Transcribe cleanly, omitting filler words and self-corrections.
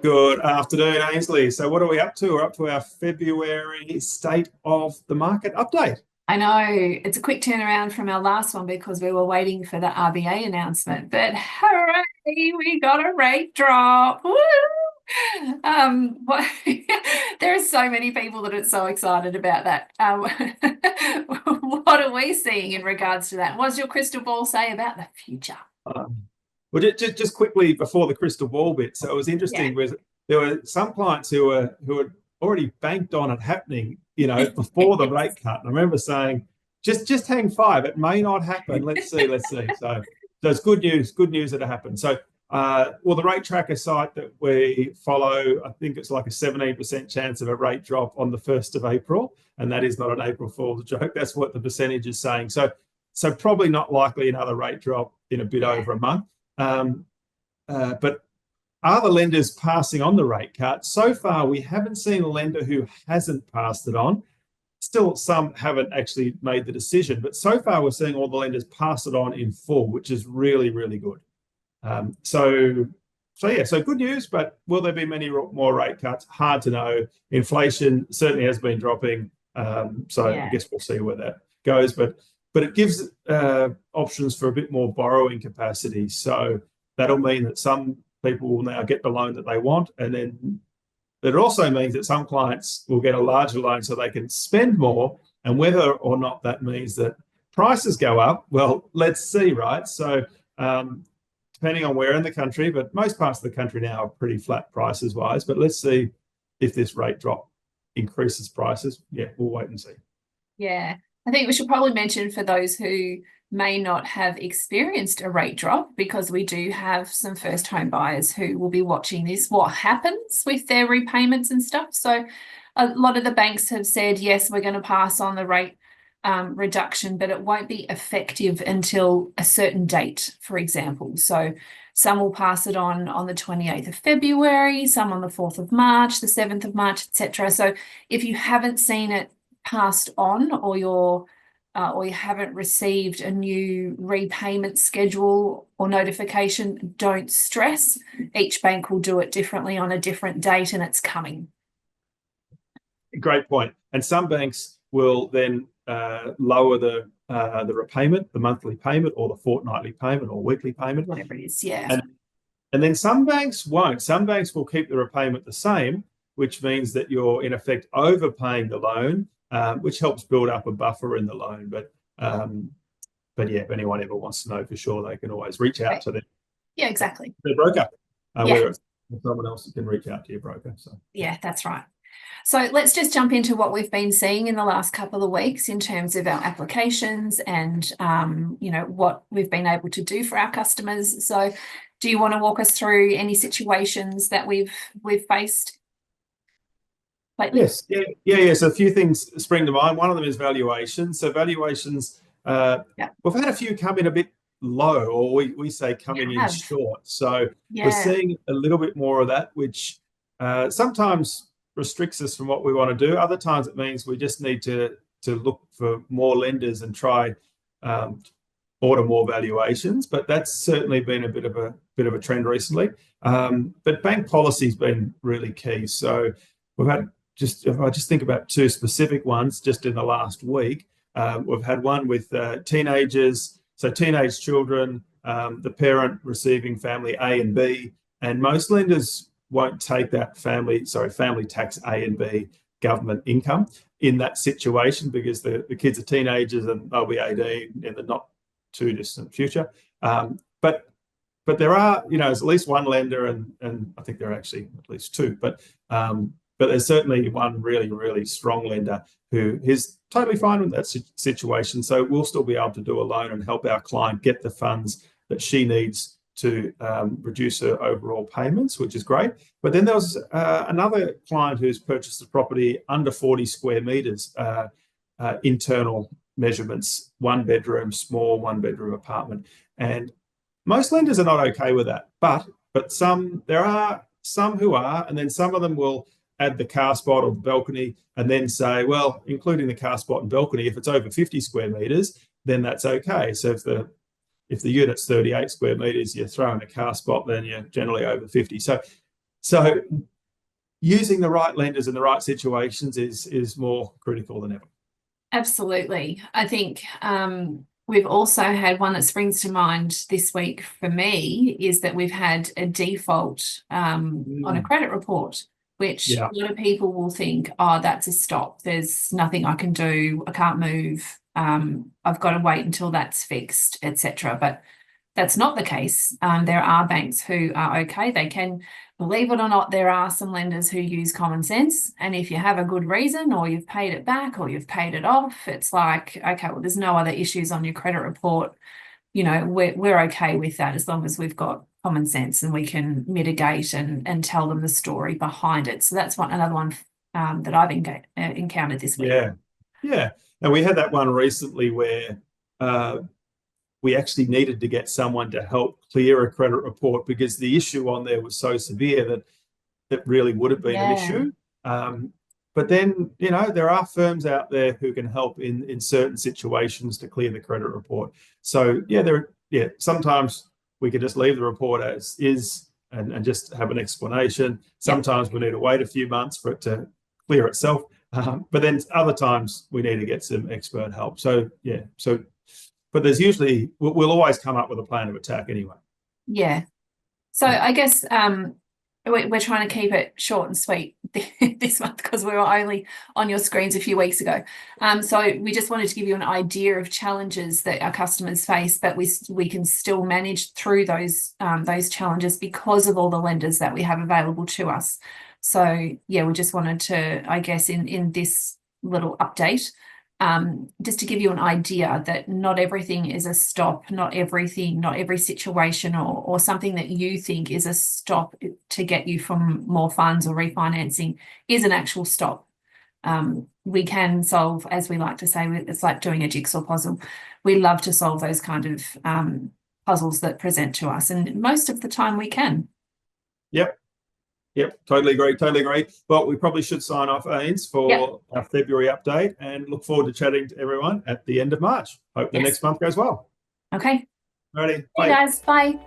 Good afternoon, Ainsley. So what are we up to? We're up to our February State of the Market update. I know it's a quick turnaround from our last one because we were waiting for the RBA announcement, but hooray, we got a rate drop. Woo! What, there are so many people that are so excited about that. What are we seeing in regards to that? What does your crystal ball say about the future? Well, just quickly before the crystal ball bit. So it was interesting. Yeah. There were some clients who had already banked on it happening, before the rate cut. And I remember saying, just hang fire. It may not happen. Let's see. So it's good news. Good news that it happened. So, the rate tracker site that we follow, I think it's like a 17% chance of a rate drop on the 1st of April, and that is not an April Fool's joke. That's what the percentage is saying. So probably not likely another rate drop in a bit over a month. But are the lenders passing on the rate cut? So far, we haven't seen a lender who hasn't passed it on. Still, some haven't actually made the decision, but so far we're seeing all the lenders pass it on in full, which is really, really good. So good news, but will there be many more rate cuts? Hard to know. Inflation certainly has been dropping, I guess we'll see where that goes, but it gives options for a bit more borrowing capacity. So that'll mean that some people will now get the loan that they want, and then it also means that some clients will get a larger loan so they can spend more, and whether or not that means that prices go up, well, let's see, right? So depending on where in the country, but most parts of the country now are pretty flat prices wise, but let's see if this rate drop increases prices. Yeah, we'll wait and see. Yeah, I think we should probably mention for those who may not have experienced a rate drop, because we do have some first home buyers who will be watching this, what happens with their repayments and stuff. So a lot of the banks have said, yes, we're going to pass on the rate reduction, but it won't be effective until a certain date, for example. So some will pass it on the 28th of February, some on the 4th of March, the 7th of March, etc. So if you haven't seen it passed on, or you haven't received a new repayment schedule or notification, don't stress. Each bank will do it differently on a different date, and it's coming. Great point. And some banks will then lower the repayment, the monthly payment, or the fortnightly payment, or weekly payment, whatever it is. Yeah. And then some banks won't. Some banks will keep the repayment the same, which means that you're in effect overpaying the loan, which helps build up a buffer in the loan. But yeah, if anyone ever wants to know for sure, they can always reach out to them. Yeah, exactly. Their broker. Whether it's someone else, can reach out to your broker. So yeah, that's right. So let's just jump into what we've been seeing in the last couple of weeks in terms of our applications and what we've been able to do for our customers. So do you want to walk us through any situations that we've faced lately? Yes. So a few things spring to mind. One of them is valuations. So valuations, we've had a few come in a bit low, or we say coming in short. So we're seeing a little bit more of that, which sometimes restricts us from what we want to do. Other times it means we just need to look for more lenders and try order more valuations. But that's certainly been a bit of a trend recently. But bank policy's been really key. So we've had, if I just think about two specific ones just in the last week, we've had one with teenagers, so teenage children, the parent receiving family A and B, and most lenders won't take that family tax A and B government income in that situation, because the kids are teenagers and they'll be 18 in the not too distant future. But there are, there's at least one lender, and I think there are actually at least two, but there's certainly one really, really strong lender who is totally fine with that situation. So we'll still be able to do a loan and help our client get the funds that she needs to reduce her overall payments, which is great. But then there was another client who's purchased a property under 40 square metres, internal measurements, one bedroom, small one bedroom apartment. And most lenders are not okay with that, but there are some who are, and then some of them will add the car spot or the balcony and then say, well, including the car spot and balcony, if it's over 50 square metres, then that's okay. So if the unit's 38 square metres, you throw in a car spot, then you're generally over 50. So So using the right lenders in the right situations is more critical than ever. Absolutely. I think we've also had one that springs to mind this week for me is that we've had a default on a credit report, which a lot of people will think, oh, that's a stop. There's nothing I can do. I can't move. I've got to wait until that's fixed, etc. But that's not the case. There are banks who are okay. They can, believe it or not, there are some lenders who use common sense. And if you have a good reason, or you've paid it back, or you've paid it off, it's like, okay, well, there's no other issues on your credit report. You know, we're okay with that as long as we've got common sense and we can mitigate and tell them the story behind it. So that's another one that I've encountered this week. Yeah. And we had that one recently where we actually needed to get someone to help clear a credit report because the issue on there was so severe that it really would have been an issue. But then, you know, there are firms out there who can help in certain situations to clear the credit report. So sometimes we could just leave the report as is and just have an explanation. Sometimes we need to wait a few months for it to clear itself. But then other times we need to get some expert help. So but there's usually, we'll always come up with a plan of attack anyway. Yeah. So I guess we're trying to keep it short and sweet this month because we were only on your screens a few weeks ago. So we just wanted to give you an idea of challenges that our customers face, but we can still manage through those challenges because of all the lenders that we have available to us. So we just wanted to, I guess, in this little update, just to give you an idea that not everything is a stop, not every situation or something that you think is a stop to get you from more funds or refinancing is an actual stop. We can solve, as we like to say, it's like doing a jigsaw puzzle. We love to solve those kind of puzzles that present to us, and most of the time we can. Yep, totally agree. Well, we probably should sign off, Ains, for our February update and look forward to chatting to everyone at the end of March. Hope the next month goes well. Okay. Alrighty. Bye, guys. Bye.